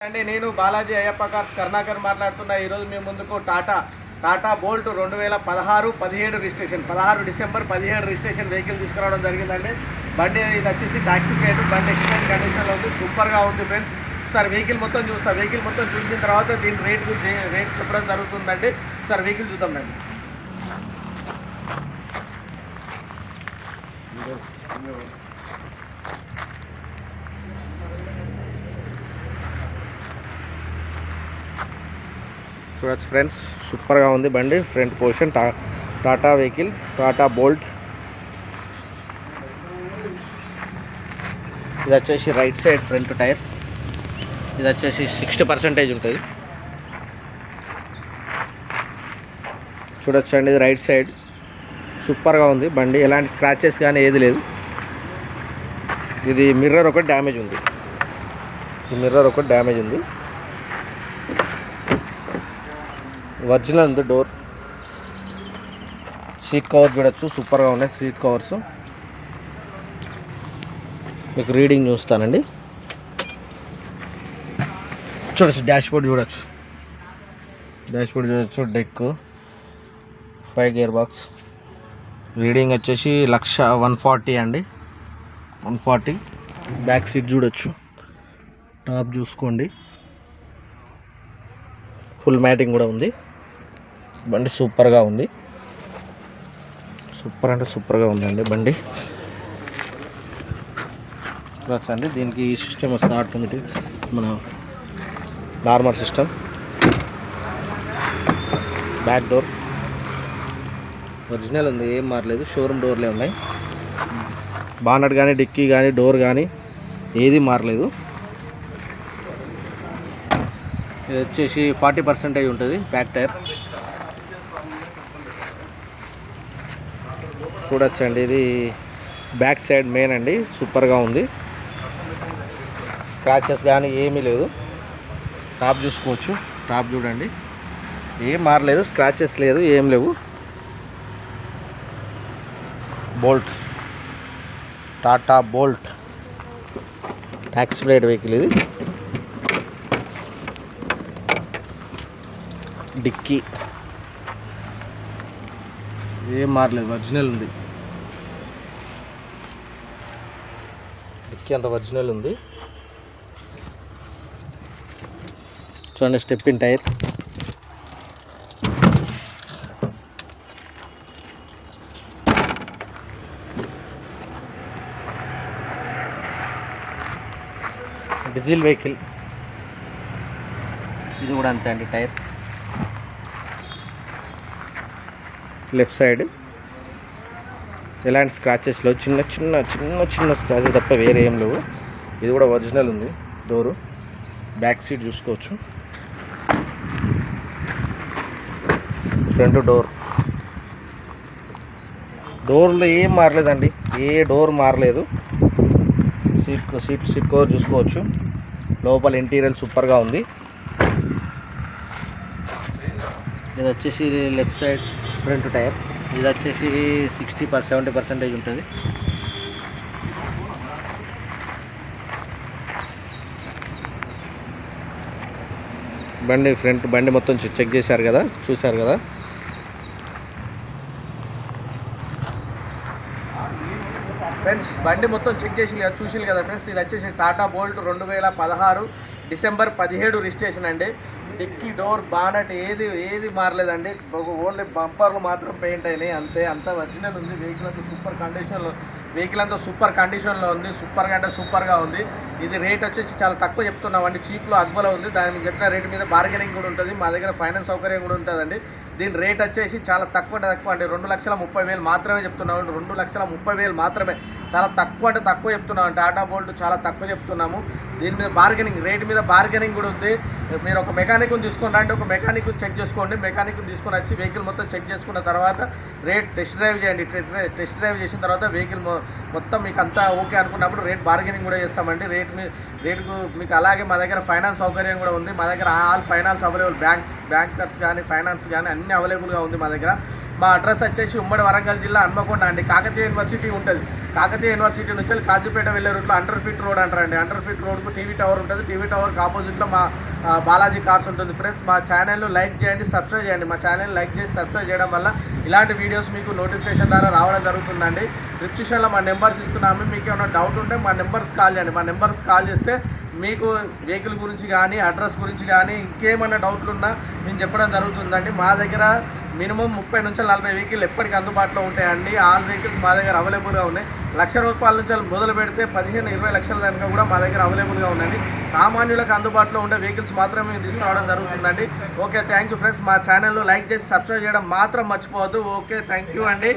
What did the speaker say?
అండి నేను బాలాజీ అయ్యప్ప కార్స్ కర్ణాకర్ మాట్లాడుతున్నా. ఈరోజు మేము ముందుకు Tata Bolt 2016 17 registration 16 December 17 registration vehicle తీసుకురావడం జరిగిందండి. బండి ఇది వచ్చేసి టాక్సీ ప్లేట్, బండి ఎక్సలెంట్ కండిషన్లో ఉంది, సూపర్గా ఉంది ఫ్రెండ్స్. ఒకసారి వెహికల్ మొత్తం చూస్తా. వెహికల్ మొత్తం చూసిన తర్వాత దీని రేట్ చెప్పడం జరుగుతుందండి. ఒకసారి వెహికల్ చూద్దామండి. చూడొచ్చు ఫ్రెండ్స్, సూపర్గా ఉంది బండి. Front position Tata vehicle, Tata Bolt. ఇది వచ్చేసి రైట్ సైడ్ ఫ్రంట్ టైర్. ఇది వచ్చేసి 60% ఉంటుంది. చూడొచ్చు అండి, ఇది రైట్ సైడ్ సూపర్గా ఉంది బండి. ఎలాంటి స్క్రాచెస్ కానీ ఏది లేదు. ఇది మిర్రర్ ఒకటి డ్యామేజ్ ఉంది. ఒరిజినల్ ఉంది డోర్. సీట్ కవర్ చూడొచ్చు, సూపర్గా ఉన్నాయి సీట్ కవర్స్. మీకు రీడింగ్ చూస్తానండి. చూడొచ్చు డాష్ బోర్డ్ చూడొచ్చు. Deck 5 gear box. రీడింగ్ వచ్చేసి 1,140 అండి, 140. బ్యాక్ సీట్ చూడొచ్చు, టాప్ చూసుకోండి, ఫుల్ మ్యాటింగ్ కూడా ఉంది. బండి సూపర్గా ఉంది. సూపర్గా ఉందండి బండి. అండి దీనికి ఈ సిస్టమ్ వస్తుంది, ఆటోమేటిక్ మన normal system. Back door original ఉంది, ఏం మారలేదు. షోరూమ్ డోర్లే ఉన్నాయి. బానట్ కానీ డిక్కీ కానీ డోర్ కానీ ఏది మారలేదు. ఇది వచ్చేసి 40% ఉంటుంది బ్యాక్ టైర్. చూడొచ్చండి, ఇది బ్యాక్ సైడ్ మెయిన్ అండి, సూపర్గా ఉంది. స్క్రాచెస్ కానీ ఏమీ లేదు. టాప్ చూసుకోవచ్చు, టాప్ చూడండి, ఏం మారలేదు, స్క్రాచెస్ లేదు, ఏం లేవు. Bolt, Tata Bolt taxi plate vehicle. ఇది డిక్కీ ఏం మారలేదు, ఒరిజినల్ ఉంది. డిక్కీ అంత ఒరిజినల్ ఉంది. చూడండి, step in tyre. Diesel vehicle. ఇది కూడా అంతే అండి టైర్. లెఫ్ట్ సైడ్ ఎలాంటి స్క్రాచెస్లో చిన్న స్క్రాచెస్ తప్ప వేరే ఏం లేవు. ఇది కూడా ఒరిజినల్ ఉంది. డోరు, బ్యాక్ సీట్ చూసుకోవచ్చు. ఫ్రంట్ డోర్లో ఏం మారలేదండి, ఏ డోర్ మారలేదు. సీట్ కవర్ చూసుకోవచ్చు. లోపల ఇంటీరియర్ సూపర్గా ఉంది. ఇది వచ్చేసి లెఫ్ట్ సైడ్ ఫ్రంట్ టైర్. ఇది వచ్చేసి 70% ఉంటుంది. బండి మొత్తం చెక్ చేశారు కదా, చూశారు కదా. ఫ్రెండ్స్, బండి మొత్తం చెక్ చూసి కదా ఫ్రెండ్స్. ఇది వచ్చేసి టాటా బోల్ట్ 2016 డిసెంబర్ 17 రిజిస్ట్రేషన్ అండి. డిక్కీ, డోర్, బానట్ ఏది మారలేదండి. ఓన్లీ బంపర్లు మాత్రం పెయింట్ అయినాయి అంతే. అంతా ఒరిజినల్ ఉంది. వెహికల్ అంతా సూపర్ కండిషన్లో ఉంది. సూపర్గా ఉంది. ఇది రేట్ వచ్చేసి చాలా తక్కువ చెప్తున్నామండి. చీప్లో అగ్వలో ఉంది. దాని మీద చెప్పిన రేటు మీద బార్గెనింగ్ కూడా ఉంటుంది. మా దగ్గర ఫైనాన్స్ సౌకర్యం కూడా ఉంటుందండి. దీని రేట్ వచ్చేసి చాలా తక్కువ అండి. 2,30,000 మాత్రమే చెప్తున్నాము. 2,30,000 మాత్రమే. చాలా తక్కువ చెప్తున్నాము. టాటా బోల్ట్ చాలా తక్కువ చెప్తున్నాము. దీని మీద రేట్ మీద బార్గెనింగ్ కూడా ఉంది. మీరు ఒక మెకానిక్ని తీసుకొని రండి, ఒక మెకానిక్ చెక్ చేసుకోండి. మెకానిక్ని తీసుకొని వచ్చి వెహికల్ మొత్తం చెక్ చేసుకున్న తర్వాత రేట్ టెస్ట్ డ్రైవ్ చేయండి. టెస్ట్ డ్రైవ్ చేసిన తర్వాత వెహికల్ మొత్తం మీకు అంతా ఓకే అనుకున్నప్పుడు రేట్ బార్గెనింగ్ కూడా చేస్తామండి. రేటుకు మీకు అలాగే మా దగ్గర ఫైనాన్స్ సౌకర్యం కూడా ఉంది. మా దగ్గర ఆల్ ఫైనాన్స్ అవైలబుల్. బ్యాంకర్స్ కానీ ఫైనాన్స్ కానీ అన్నీ అవైలబుల్గా ఉంది మా దగ్గర. మా అడ్రస్ వచ్చేసి ఉమ్మడి వరంగల్ జిల్లా హన్మకొండ అండి. కాకతీయ యూనివర్సిటీ ఉంటుంది. కాకతీయ యూనివర్సిటీ నుంచి వెళ్ళి కాజీపేట వెళ్ళే రూట్లో అండర్ ఫీట్ రోడ్ అంటారండి. అండర్ ఫీట్ రోడ్కు టీవీ టవర్ ఉంటుంది. టీవీ టవర్కి ఆపోజిట్లో మా బాలాజీ కార్స్ ఉంటుంది. ఫ్రెండ్స్ మా ఛానల్ను లైక్ చేయండి, సబ్స్క్రైబ్ చేయండి. మా ఛానల్ లైక్ చేసి సబ్స్క్రైబ్ చేయడం వల్ల ఇలాంటి వీడియోస్ మీకు నోటిఫికేషన్ ద్వారా రావడం జరుగుతుందండి. డిస్క్రిప్షన్లో మా నెంబర్స్ ఇస్తున్నాము. మీకు ఏమైనా డౌట్ ఉంటే మా నెంబర్స్ కాల్ చేయండి. మా నెంబర్స్ కాల్ చేస్తే మీకు వెహికల్ గురించి కానీ అడ్రస్ గురించి కానీ ఇంకేమైనా డౌట్లు ఉన్నా నేను చెప్పడం జరుగుతుందండి. మా దగ్గర మినిమం 30 నుంచి 40 వెహికల్ ఎప్పటికీ అందుబాటులో ఉంటాయండి. ఆల్ వెహికల్స్ మా దగ్గర అవైలబుల్గా ఉన్నాయి. ₹1,00,000 నుంచి మొదలు పెడితే 15-20 లక్షల దాకా కూడా మా దగ్గర అవైలబుల్గా ఉందండి. సామాన్యులకు అందుబాటులో ఉండే వెహికల్స్ మాత్రమే మేము తీసుకురావడం జరుగుతుందండి. Okay, thank you friends. మా ఛానల్లో లైక్ చేసి సబ్స్క్రైబ్ చేయడం మాత్రం మర్చిపోవద్దు. ఓకే, థ్యాంక్ యూ అండి.